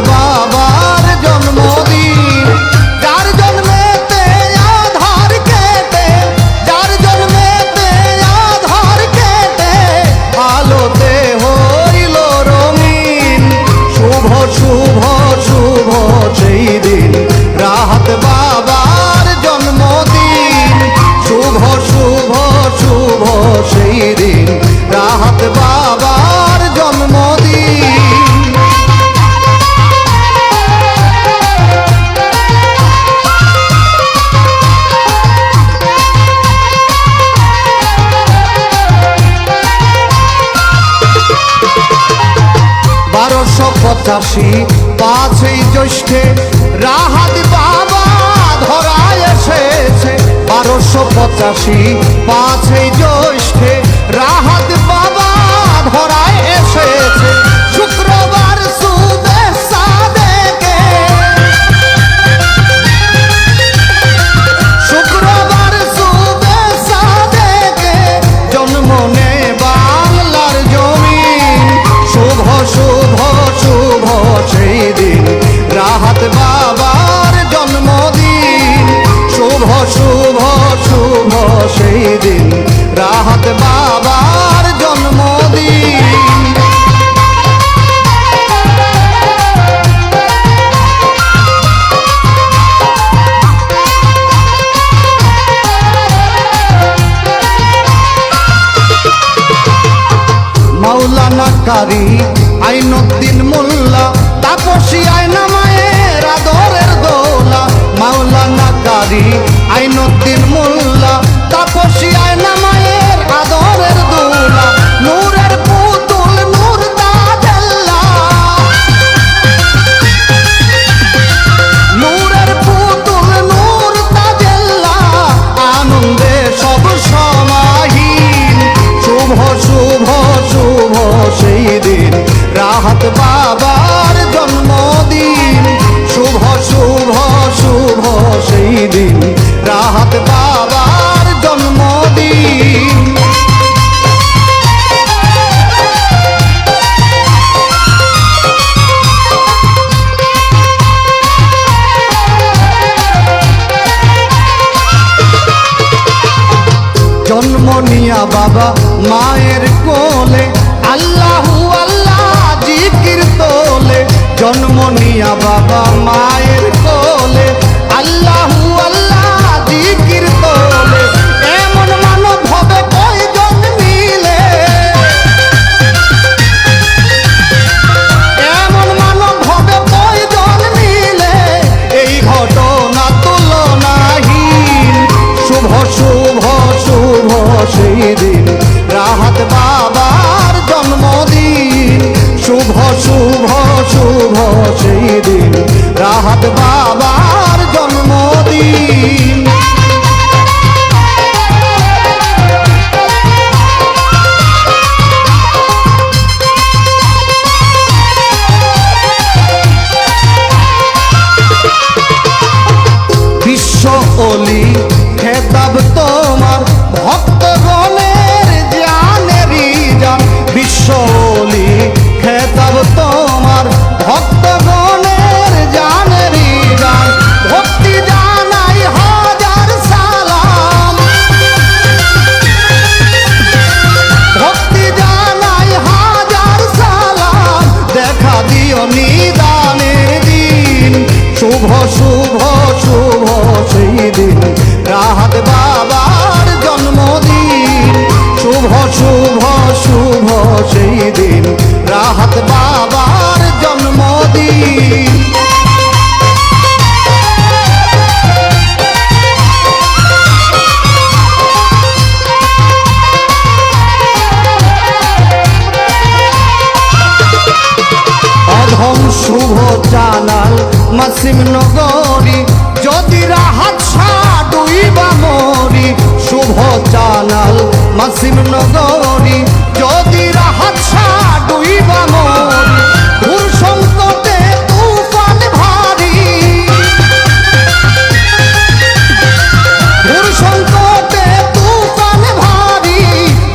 বাবার জন্মদিন। যার জন্মেতে আধার কেটে, যার জন্মেতে আধার কেটে আলোতে হইল রঙিন। শুভ শুভ শুভ সেই দিন রাহাত বাবার জন্মদিন। শুভ শুভ শুভ সেই দিন রাহাত বাবার জন্মদিন। বারোশো 85 জ্যৈষ্ঠে রাহাত বাবা ধরায় এসেছে। 1285 জ্যৈষ্ঠে রাহাত বাবা ধরায় এসেছে। শুক্রবার শুভেচ্ছা দেখে, শুক্রবার শুভেচ্ছা দেখে জন্ম নেয় বাংলার জমিন। শুভ শুভ শুভ সেই দিন রাহাত বাবার জন্মদিন। শুভ শুভ শুভ সেই দিন রাহাত বাবার জন্মদিন। মাওলানা কারি আইনুদ্দিন মোল্লা তাপসী আয়না মায়ের আদরের দোলা। মাওলানা কারি আইনুদ্দিন মোল্লা তাপসী আয়না মায়ের আদরের দোলা। নূরের পুতুল নূর তাজেল্লা, নূরের পুতুল নূর তাজেল্লা আনন্দে সব সমাহীন। শুভ শুভ শুভ সেই দিন রাহাত বাবার জন্মদিন। শুভ শুভ শুভ সেই দিন রাহাত বাবার জন্মদিন। জন্ম নিয়া বাবা মায়ের কোলে আল্লাহু আল্লাহ জিকির তোলে। জন্ম নিয়া বাবা মায়ের কোলে আল্লাহু আল্লাহ জিকির তোলে। এমন মানব হবে কয়জন মিলে, এমন মানব হবে কয়জন মিলে এই ঘটনা তুলনাহীন। শুভ শুভ শুভ সেই দিন রাহাত বাবার জন্মদিন। শুভ শুভ শুভ সেই দিন রাহাত বাবার জন্মদিন। বিশ্ব ওলি খেতাব তোমার ভক্তগণের জানেরই জান। বিশ্ব ওলি খেতাব তোমার ভক্তগণের জানেরই জান। ভক্তি জানাই হাজার সালাম, ভক্তি জানাই হাজার সালাম। দেখা দিও নিদানের দিন। শুভ শুভ শুভ সেই দিন রাহাত বাবার জন্মদিন। শুভ শুভ শুভ সেই দিন রাহাত বাবার জন্মদিন। অধম শুভ জানাল মাসিম নগরী যদি রাহাত ডুইবা মরি। শুভ জানাল মাসিম নগরী যদি রাহাত ডুইবা মরি। ঘুর সংকটে তুফান ভারী, ঘুর সংকটে তুফান ভারী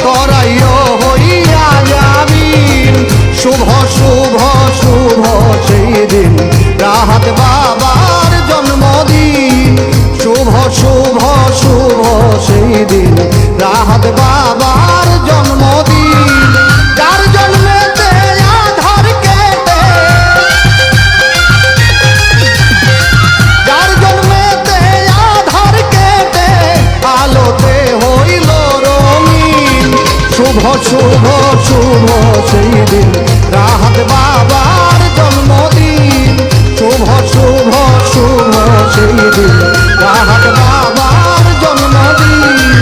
করাইও হইয়া যাবি। শুভ শুভ শুভ সেই দিন দিন রাহাত বাবার জন্মদিন। শুভ শুভ শুভ সেই দিন রাহাত বাবার জন্মদিন।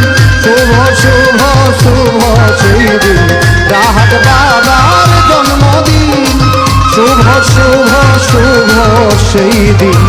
শুভ শুভ শুভ সেই দিন রাহাত বাবার জন্মদিন। শুভ শুভ শুভ সেই দিন